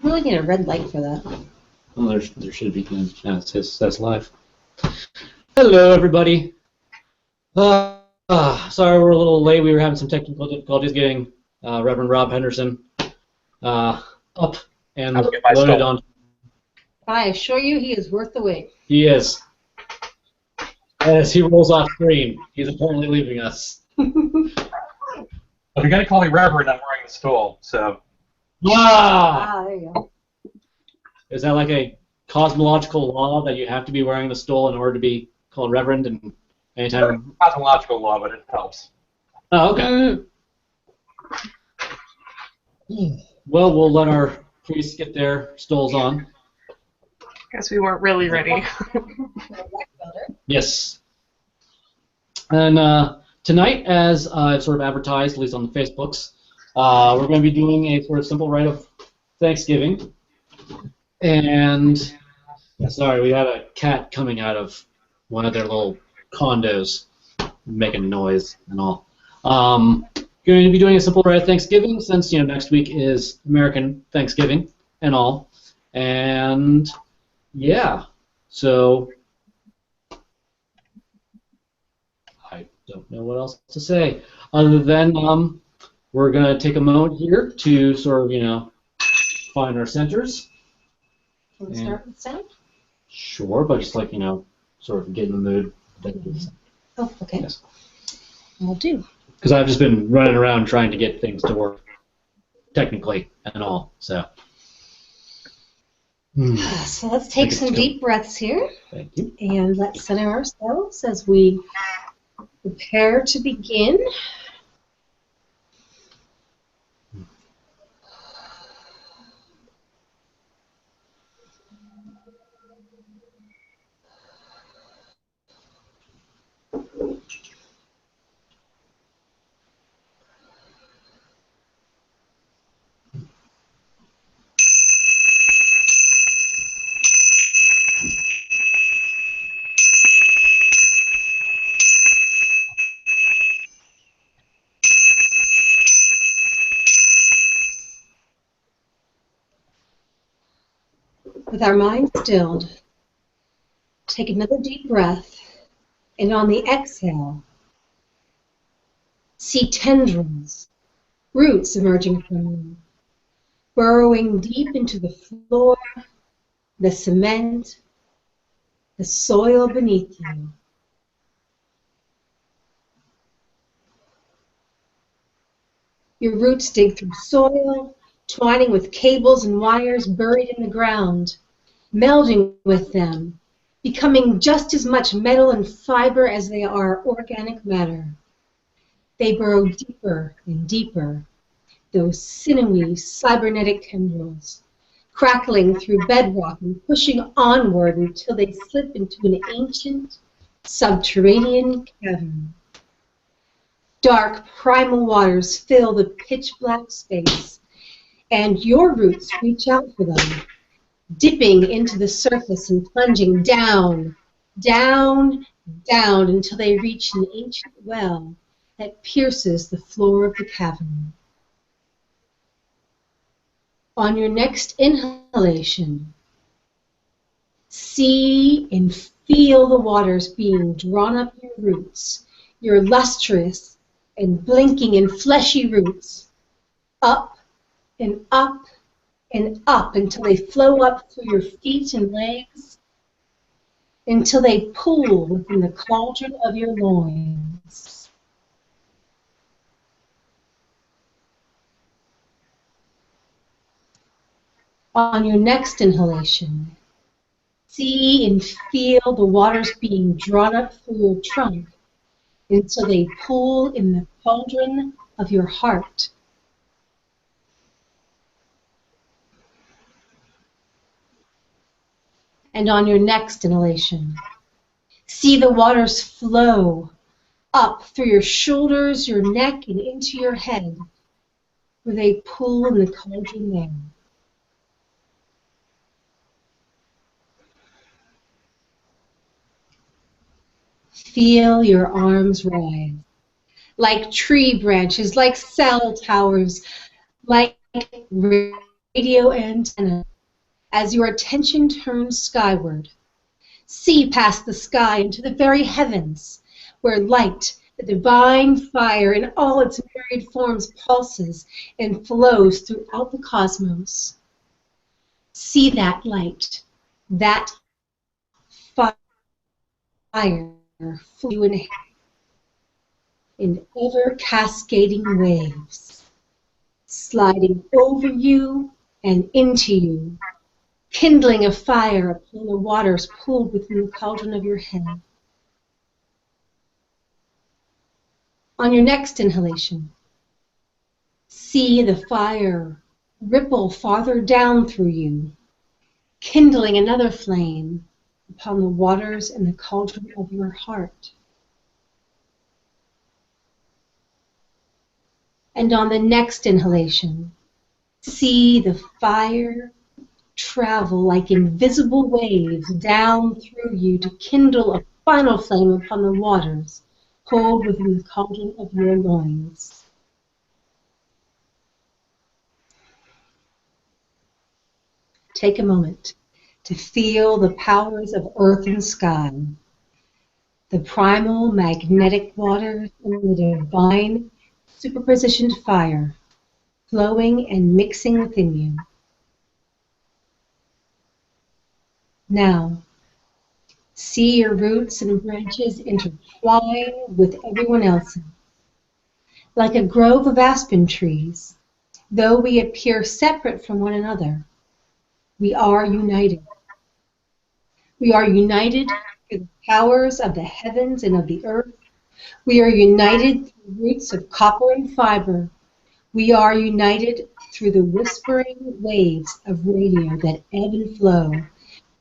We really need a red light for that. Well, there should be. That's live. Hello, everybody. Sorry we're a little late. We were having some technical difficulties getting Reverend Rob Henderson up and loaded on. I assure you, he is worth the wait. He is. As he rolls off screen, he's apparently leaving us. If you're gonna call me Reverend, I'm wearing the stole. So. There you go. Is that like a cosmological law that you have to be wearing the stole in order to be called Reverend? And anytime. Cosmological law, but it helps. Oh, okay. Well, we'll let our priests get their stoles on. Guess we weren't really ready. Yes. And tonight, as I've sort of advertised, at least on the Facebooks, we're going to be doing a sort of simple rite of Thanksgiving. And, sorry, we had a cat coming out of one of their little condos, making noise and all. Going to be doing a simple rite of Thanksgiving since, next week is American Thanksgiving and all. And, yeah, so I don't know what else to say other than we're going to take a moment here to sort of, find our centers. Can we start with sound? Sure, but just like, sort of get in the mood. Oh, okay. Yes. I'll do. Because I've just been running around trying to get things to work technically and all, so. So let's take some deep breaths here. Thank you. And let's center ourselves as we prepare to begin. With our minds stilled, take another deep breath, and on the exhale, see tendrils, roots emerging from you, burrowing deep into the floor, the cement, the soil beneath you. Your roots dig through soil, twining with cables and wires buried in the ground, melding with them, becoming just as much metal and fiber as they are organic matter. They burrow deeper and deeper, those sinewy, cybernetic tendrils, crackling through bedrock and pushing onward until they slip into an ancient, subterranean cavern. Dark, primal waters fill the pitch-black space, and your roots reach out for them, dipping into the surface and plunging down, down, down until they reach an ancient well that pierces the floor of the cavern. On your next inhalation, see and feel the waters being drawn up your roots, your lustrous and blinking and fleshy roots, up and up and up until they flow up through your feet and legs, until they pool within the cauldron of your loins. On your next inhalation, see and feel the waters being drawn up through your trunk until they pool in the cauldron of your heart. And on your next inhalation, see the waters flow up through your shoulders, your neck, and into your head, where they pool in the cauldron there. Feel your arms rise, like tree branches, like cell towers, like radio antenna as your attention turns skyward. See past the sky into the very heavens, where light, the divine fire in all its myriad forms, pulses and flows throughout the cosmos. See that light, that fire flow in ever cascading waves, sliding over you and into you, kindling a fire upon the waters pooled within the cauldron of your head. On your next inhalation, see the fire ripple farther down through you, kindling another flame upon the waters in the cauldron of your heart. And on the next inhalation, see the fire travel like invisible waves down through you to kindle a final flame upon the waters cold within the cauldron of your loins. Take a moment to feel the powers of earth and sky, the primal magnetic waters and the divine superpositioned fire flowing and mixing within you. Now, see your roots and branches intertwine with everyone else's. Like a grove of aspen trees, though we appear separate from one another, we are united. We are united through the powers of the heavens and of the earth. We are united through roots of copper and fiber. We are united through the whispering waves of radio that ebb and flow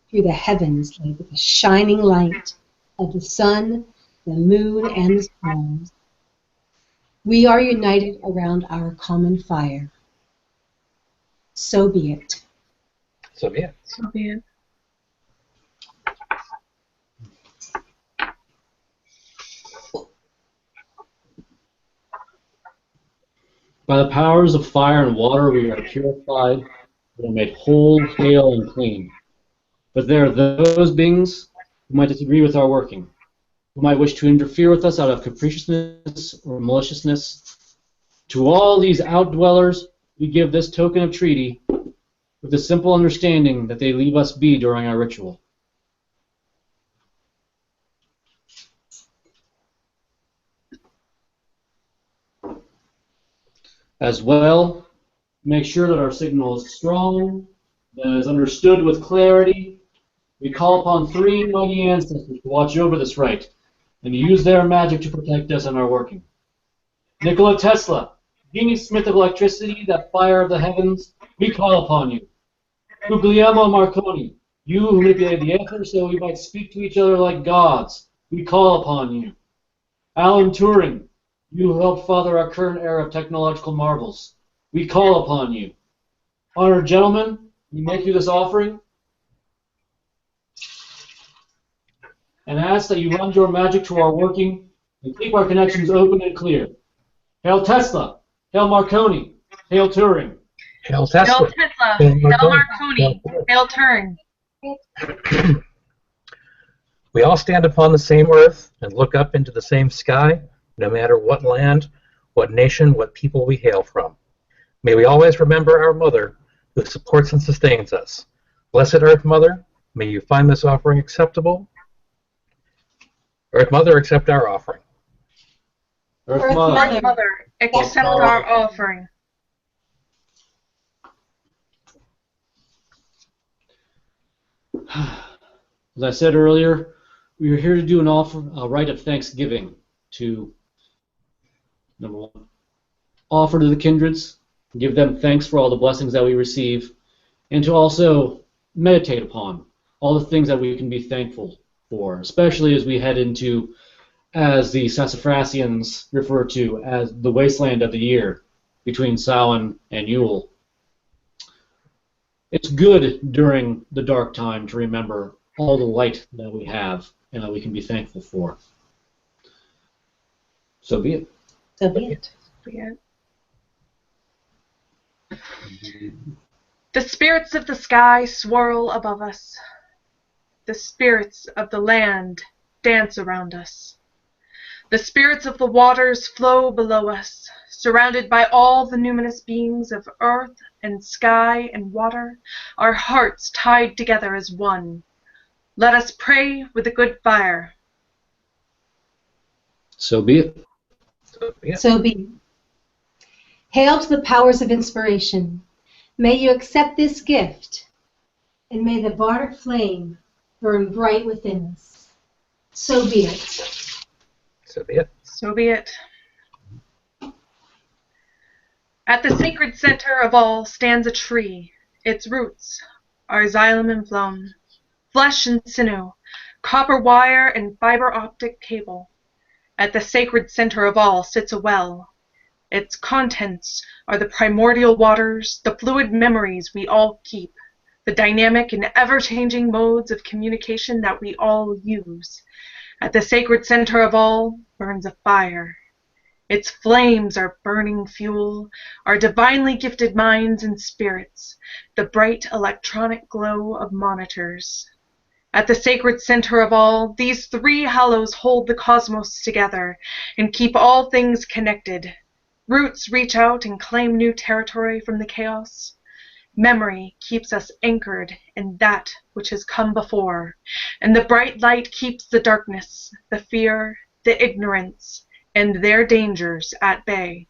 through the heavens like the shining light of the sun, the moon, and the stars. We are united around our common fire. So be it. So be it. So be it. By the powers of fire and water we are purified, we are made whole, hale, and clean. But there are those beings who might disagree with our working, who might wish to interfere with us out of capriciousness or maliciousness. To all these outdwellers, we give this token of treaty with the simple understanding that they leave us be during our ritual. As well, make sure that our signal is strong, that is understood with clarity. We call upon three mighty ancestors to watch over this rite and use their magic to protect us in our working. Nikola Tesla, genius smith of electricity, that fire of the heavens, we call upon you. Guglielmo Marconi, you who manipulated the ether so we might speak to each other like gods, we call upon you. Alan Turing, you who helped father our current era of technological marvels, we call upon you. Honored gentlemen, we make you this offering and ask that you lend your magic to our working and keep our connections open and clear. Hail Tesla! Hail Marconi! Hail Turing! Hail Hail Tesla. Tesla! Hail Hail Marconi. Marconi! Hail Turing! We all stand upon the same earth and look up into the same sky, no matter what land, what nation, what people we hail from. May we always remember our Mother, who supports and sustains us. Blessed Earth Mother, may you find this offering acceptable. Earth Mother, accept our offering. Earth Earth Mother. Mother. Earth Mother, accept our offering. As I said earlier, we are here to do a rite of thanksgiving to, number one, offer to the kindreds, give them thanks for all the blessings that we receive, and to also meditate upon all the things that we can be thankful for, especially as we head into, as the Sassafrasians refer to, as the wasteland of the year between Samhain and Yule. It's good during the dark time to remember all the light that we have and that we can be thankful for. So be it. So be it. Be it. The spirits of the sky swirl above us. The spirits of the land dance around us. The spirits of the waters flow below us, surrounded by all the numinous beings of earth and sky and water, our hearts tied together as one. Let us pray with a good fire. So be it. So be it. Hail to the powers of inspiration. May you accept this gift, and may the bardic flame burn bright within us. So be it. So be it. So be it. At the sacred center of all stands a tree. Its roots are xylem and phloem, flesh and sinew, copper wire and fiber optic cable. At the sacred center of all sits a well. Its contents are the primordial waters, the fluid memories we all keep, the dynamic and ever-changing modes of communication that we all use. At the sacred center of all burns a fire. Its flames are burning fuel, our divinely gifted minds and spirits, the bright electronic glow of monitors. At the sacred center of all, these three hollows hold the cosmos together and keep all things connected. Roots reach out and claim new territory from the chaos. Memory keeps us anchored in that which has come before, and the bright light keeps the darkness, the fear, the ignorance, and their dangers at bay.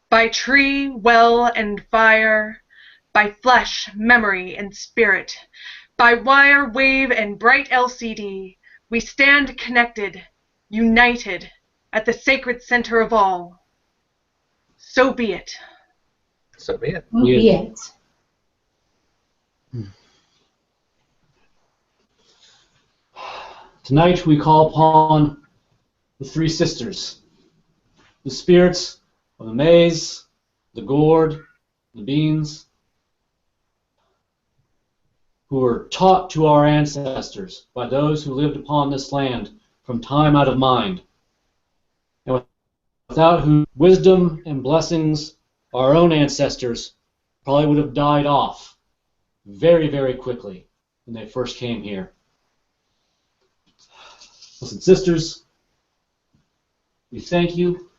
By tree, well, and fire, by flesh, memory, and spirit, by wire, wave, and bright LCD, we stand connected, united, at the sacred center of all. So be it. So be it. So be it. Tonight we call upon the three sisters, the spirits of the maize, the gourd, the beans, who were taught to our ancestors by those who lived upon this land from time out of mind, and without whose wisdom and blessings our own ancestors probably would have died off very, very quickly when they first came here. Listen, sisters, we thank you,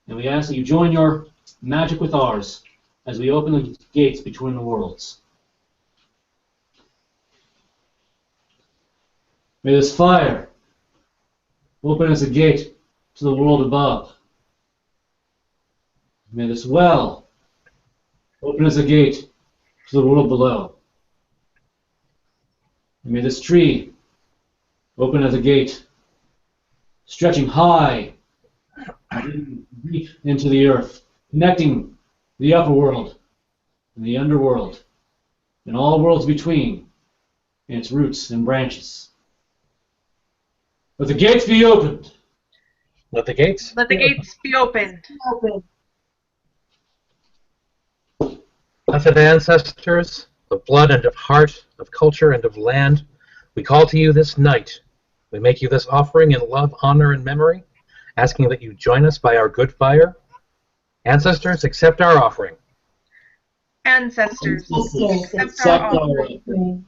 and we ask that you join your magic with ours as we open the gates between the worlds. May this fire open as a gate to the world above. May this well open as a gate to the world below. And may this tree open as a gate stretching high and deep into the earth, connecting the upper world and the underworld and all worlds between in its roots and branches. Let the gates be opened. Let the gates. Let the gates be opened. Blessed ancestors of blood and of heart, of culture and of land, we call to you this night. We make you this offering in love, honor, and memory, asking that you join us by our good fire. Ancestors, accept our offering. Ancestors, Yes, accept our offering.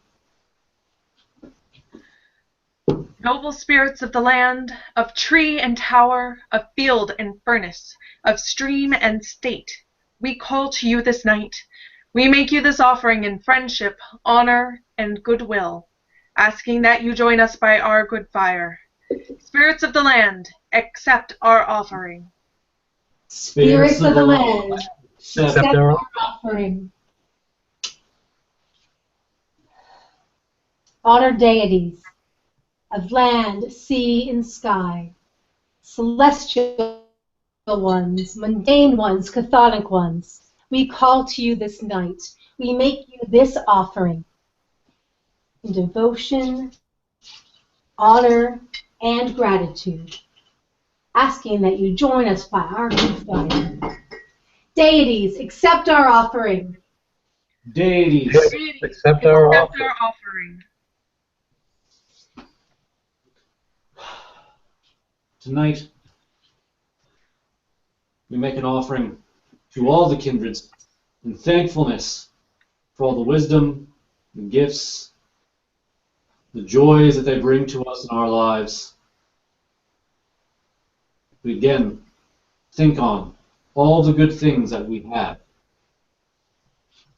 Noble spirits of the land, of tree and tower, of field and furnace, of stream and state, we call to you this night. We make you this offering in friendship, honor, and goodwill, asking that you join us by our good fire. Spirits of the land, accept our offering. Spirits of the land, accept accept our offering. Honored deities of land, sea, and sky, celestial ones, mundane ones, chthonic ones, we call to you this night. We make you this offering in devotion, honor, and gratitude, asking that you join us by our good fire. Deities, accept our offering. Deities, Accept our Accept offering. our offering. tonight we make an offering to all the kindreds in thankfulness for all the wisdom, the gifts, the joys that they bring to us in our lives. We again think on all the good things that we have.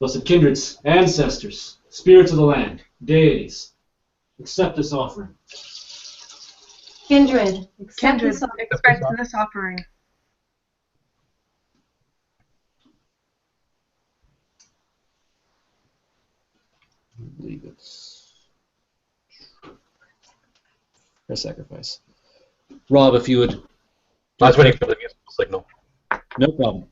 Blessed kindreds, ancestors, spirits of the land, deities, accept this offering. Kindred, accept Kindred, this offering. expect this offering. I believe it's a sacrifice. Rob, if you would. I was waiting for the musical signal. No problem.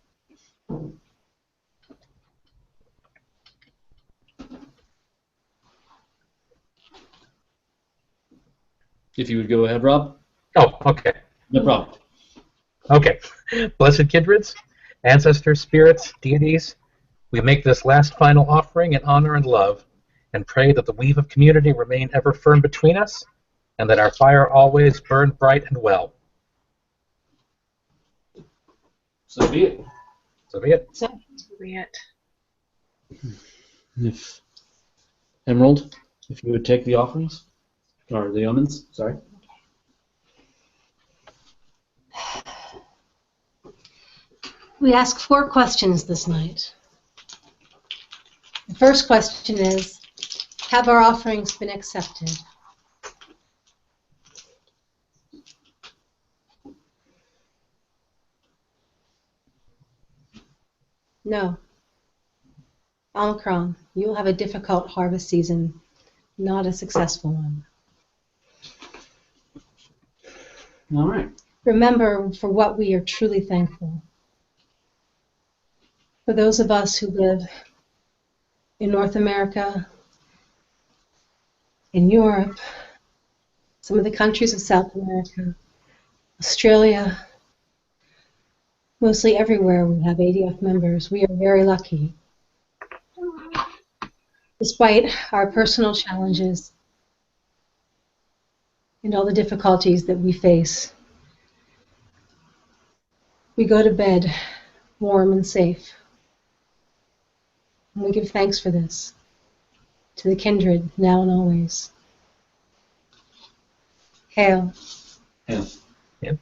If you would go ahead, Rob. Oh, okay. No problem. Okay. Blessed kindreds, ancestors, spirits, deities, we make this last final offering in honor and love, and pray that the weave of community remain ever firm between us, and that our fire always burn bright and well. So be it. So be it. So, Be it. If Emerald, if you would take the offerings, or the omens, sorry. we ask 4 questions this night. The first question is, have our offerings been accepted? No. Omicron, you will have a difficult harvest season, not a successful one. All right. Remember for what we are truly thankful. For those of us who live in North America, in Europe, some of the countries of South America, Australia, mostly everywhere we have ADF members, we are very lucky. Despite our personal challenges and all the difficulties that we face, we go to bed warm and safe. And we give thanks for this to the kindred now and always. Hail. Hail. Yep.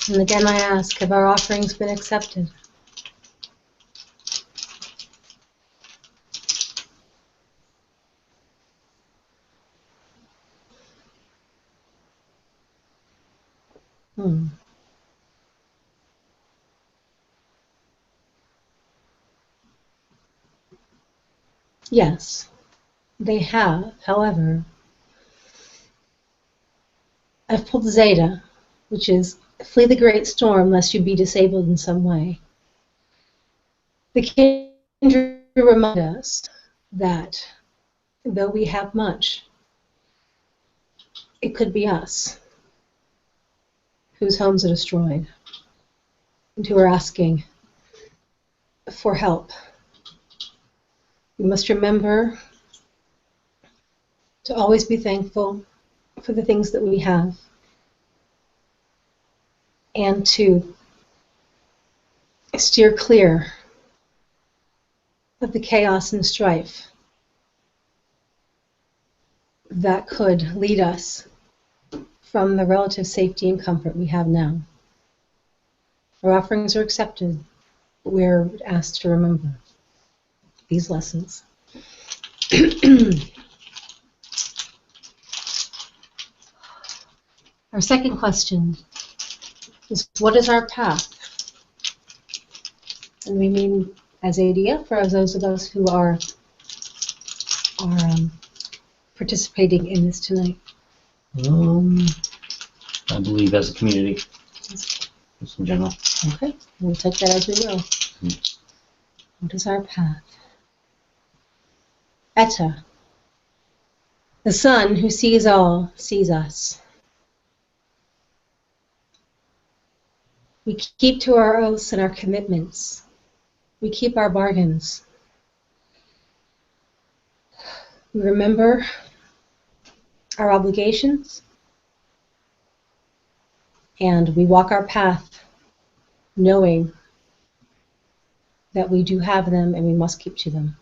And again I ask, have our offerings been accepted? Yes, they have. However, I've pulled Zeta, which is flee the great storm lest you be disabled in some way. The kindred remind us that though we have much, it could be us whose homes are destroyed and who are asking for help. We must remember to always be thankful for the things that we have and to steer clear of the chaos and strife that could lead us from the relative safety and comfort we have now. Our offerings are accepted, but we're asked to remember these lessons. Our second question is, what is our path? And we mean as ADF, or as those of us who are participating in this tonight? I believe as a community, just in general. Okay, we'll take that as we will. What is our path? Etta, the Son who sees all, sees us. We keep to our oaths and our commitments. We keep our bargains. We remember our obligations, and we walk our path knowing that we do have them and we must keep to them.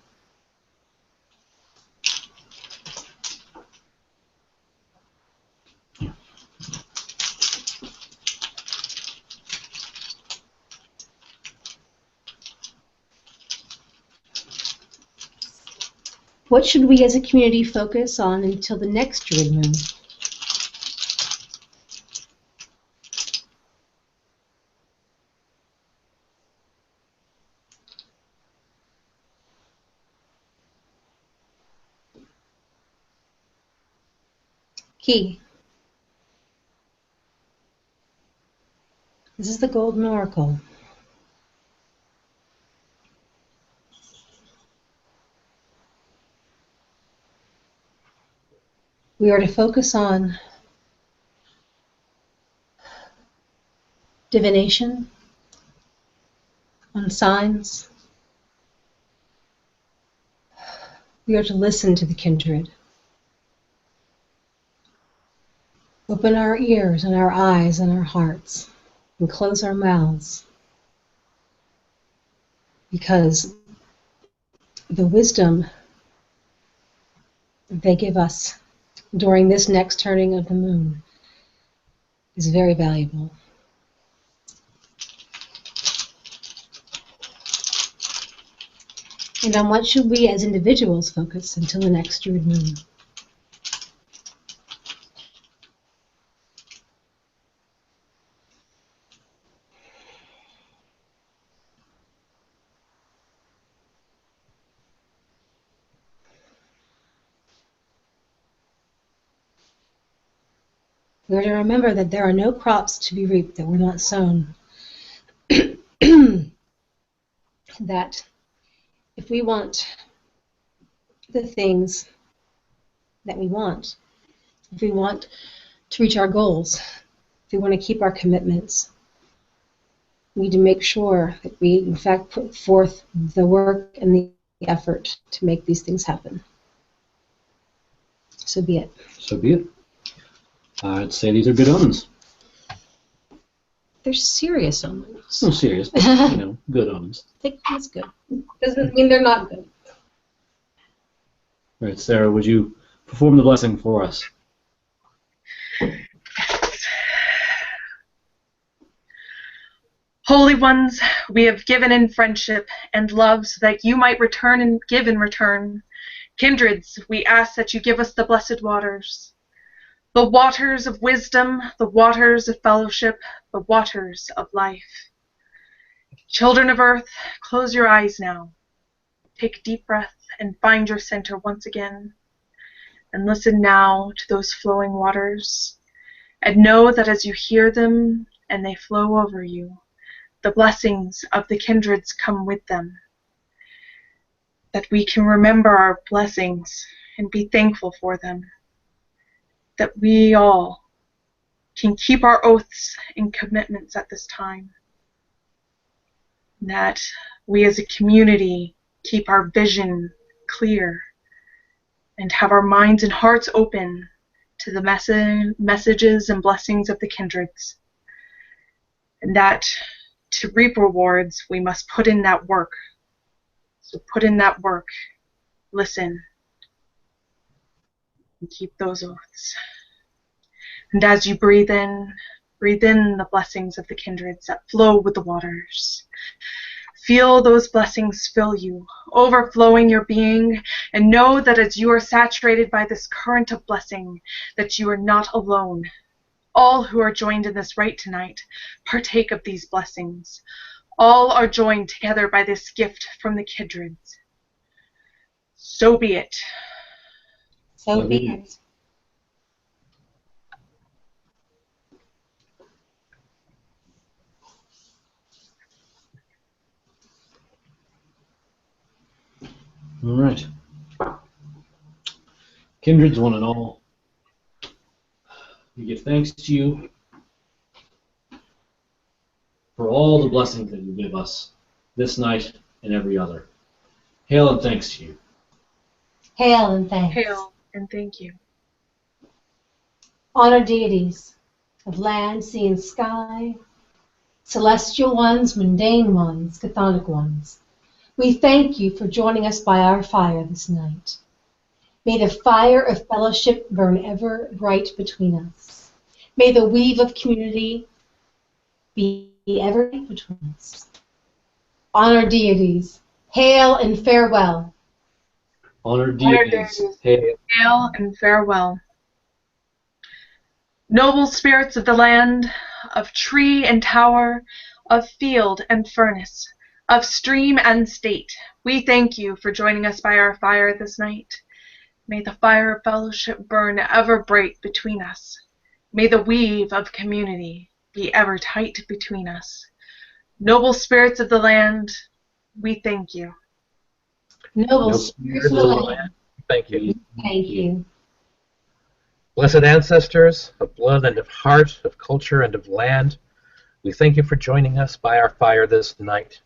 What should we as a community focus on until the next Druid moon? Key. This is the Golden Oracle. We are to focus on divination, on signs. We are to listen to the kindred. Open our ears and our eyes and our hearts and close our mouths, because the wisdom they give us during this next turning of the moon is very valuable. And on what should we as individuals focus until the next Druid moon? We are to remember that there are no crops to be reaped that were not sown. That if we want the things that we want, if we want to reach our goals, if we want to keep our commitments, we need to make sure that we, in fact, put forth the work and the effort to make these things happen. So be it. So be it. I'd say these are good omens. They're serious omens. No, serious, but, you know, good omens. Take them as good. Doesn't mean they're not good. All right, Sarah, would you perform the blessing for us? Holy ones, we have given in friendship and love so that you might return and give in return. Kindreds, we ask that you give us the blessed waters. The waters of wisdom, the waters of fellowship, the waters of life. Children of earth, close your eyes now. Take a deep breath and find your center once again. And listen now to those flowing waters. And know that as you hear them and they flow over you, the blessings of the kindreds come with them. That we can remember our blessings and be thankful for them. That we all can keep our oaths and commitments at this time. That we as a community keep our vision clear and have our minds and hearts open to the messages and blessings of the kindreds. And that to reap rewards, we must put in that work. So put in that work, listen, and keep those oaths. And as you breathe in the blessings of the kindreds that flow with the waters. Feel those blessings fill you, overflowing your being, and know that as you are saturated by this current of blessing, that you are not alone. All who are joined in this rite tonight partake of these blessings. All are joined together by this gift from the kindreds. So be it. So be it. All right. Kindreds, one and all, we give thanks to you for all the blessings that you give us this night and every other. Hail and thanks to you. Hail and thanks. Hail and thank you. Honor deities of land, sea, and sky, celestial ones, mundane ones, chthonic ones. We thank you for joining us by our fire this night. May the fire of fellowship burn ever bright between us. May the weave of community be ever bright between us. Honor deities, hail and farewell. Honor deities, hail. Hail and farewell. Noble spirits of the land, of tree and tower, of field and furnace, of stream and state, we thank you for joining us by our fire this night. May the fire of fellowship burn ever bright between us. May the weave of community be ever tight between us. Noble spirits of the land, we thank you. Noble spirits of the land, Thank you. thank you. Blessed ancestors of blood and of heart, of culture and of land, we thank you for joining us by our fire this night.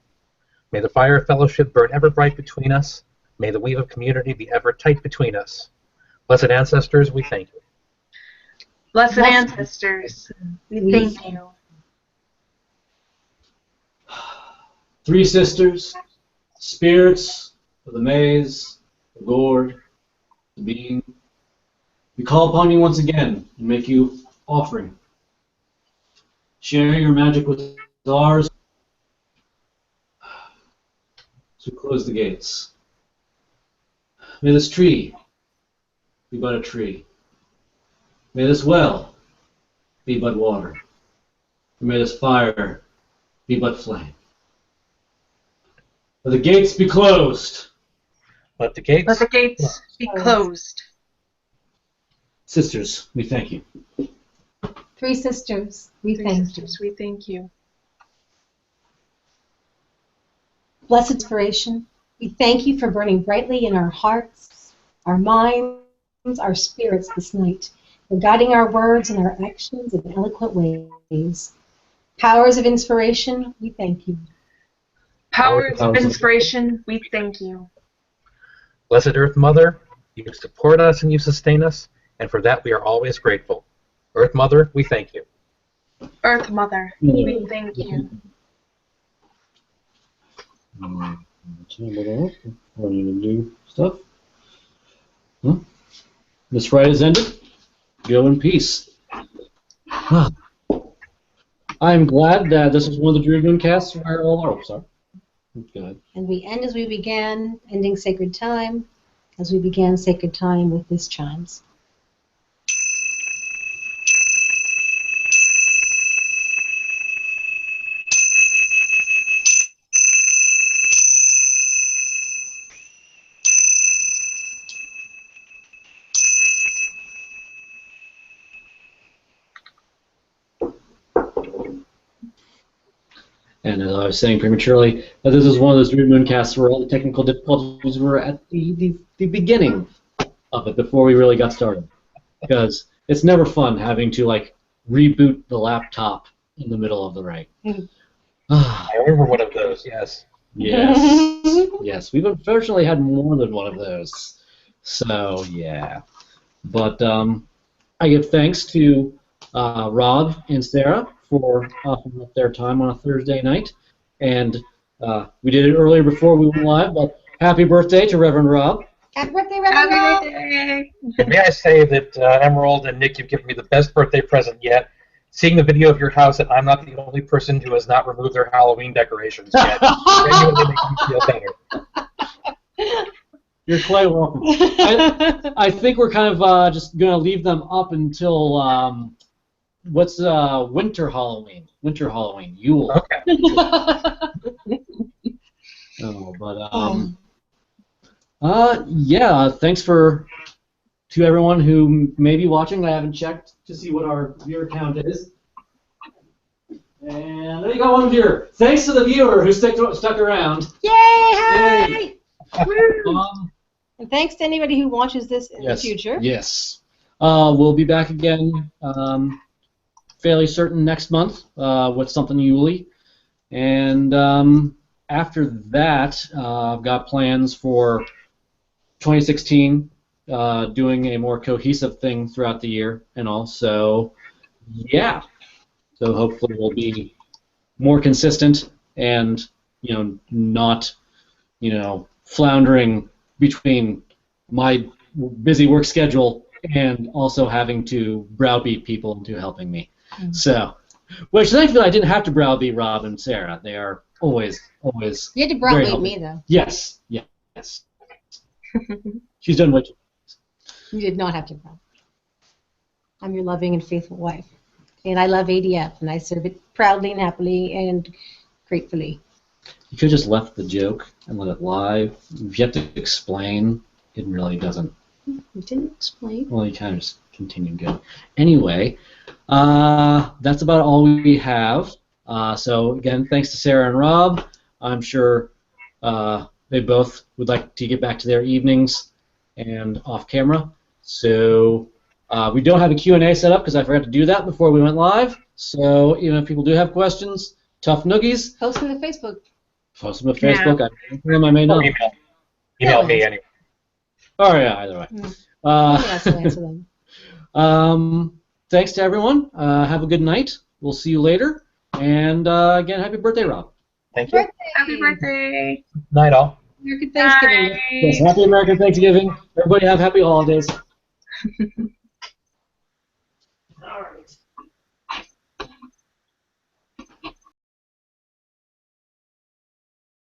May the fire of fellowship burn ever bright between us. May the weave of community be ever tight between us. Blessed ancestors, we thank you. Blessed ancestors, we thank you. Three sisters, spirits of the maze, the gourd, the being, we call upon you once again and make you offering. Share your magic with ours. So close the gates. May this tree be but a tree. May this well be but water. And may this fire be but flame. Let the gates be closed. Let the gates, be closed. Sisters, we thank you. Three sisters, we thank you. We thank you. Blessed inspiration, we thank you for burning brightly in our hearts, our minds, our spirits this night, for guiding our words and our actions in eloquent ways. Powers of inspiration, we thank you. Powers of inspiration, we thank you. Blessed Earth Mother, you support us and you sustain us, and for that we are always grateful. Earth Mother, we thank you. Earth Mother, we thank you. Running to do stuff. This rite is ended. Go in peace. I'm glad that this is one of the Druid casts where all are. Sorry. Go ahead. And we end as we began, ending sacred time, as we began sacred time with this chimes. And as I was saying prematurely, that this is one of those Druid Mooncasts where all the technical difficulties were at the beginning of it, before we really got started. Because it's never fun having to, like, reboot the laptop in the middle of the night. I remember one of those, yes. Yes. Yes, we've unfortunately had more than one of those. So, yeah. But I give thanks to Rob and Sarah for offering up their time on a Thursday night. And we did it earlier before we went live, but happy birthday to Reverend Rob. Happy birthday, Reverend Rob! And may I say that Emerald and Nick, you've given me the best birthday present yet. Seeing the video of your house, and I'm not the only person who has not removed their Halloween decorations yet. Genuinely makes me feel better. You're quite welcome. I think we're kind of just going to leave them up until what's winter Halloween? Winter Halloween, Yule. Okay. Oh, but yeah. Thanks to everyone who may be watching. I haven't checked to see what our viewer count is. And there you go, one viewer. Thanks to the viewer who stuck around. Yay! Hi! Yay. And thanks to anybody who watches this in the future. Yes. We'll be back again. Fairly certain next month with something Yuli. And after that, I've got plans for 2016 doing a more cohesive thing throughout the year and all. So, yeah. So hopefully we'll be more consistent and, not, floundering between my busy work schedule and also having to browbeat people into helping me. Mm. So, which thankfully I didn't have to browbeat Rob and Sarah. They are always. You had to very browbeat helpful. me, though. Yes. She's done way too. You did not have to browbeat. I'm your loving and faithful wife. And I love ADF, and I serve it proudly and happily and gratefully. You could have just left the joke and let it lie. If you have to explain, it really doesn't. You didn't explain. Well, you kind of just continued going. Anyway, that's about all we have. So again, thanks to Sarah and Rob. I'm sure they both would like to get back to their evenings and off camera. So we don't have a Q&A set up because I forgot to do that before we went live. So even if people do have questions, tough noogies. Post them to Facebook. Post them to Facebook. Yeah. I may not. Or email me anyway. Oh yeah, either way. Somebody else will answer them. Thanks to everyone. Have a good night. We'll see you later. And again, happy birthday, Rob. Thank you. Happy birthday. Night, all. American Thanksgiving. Bye. Yes, happy American Thanksgiving. Everybody have happy holidays.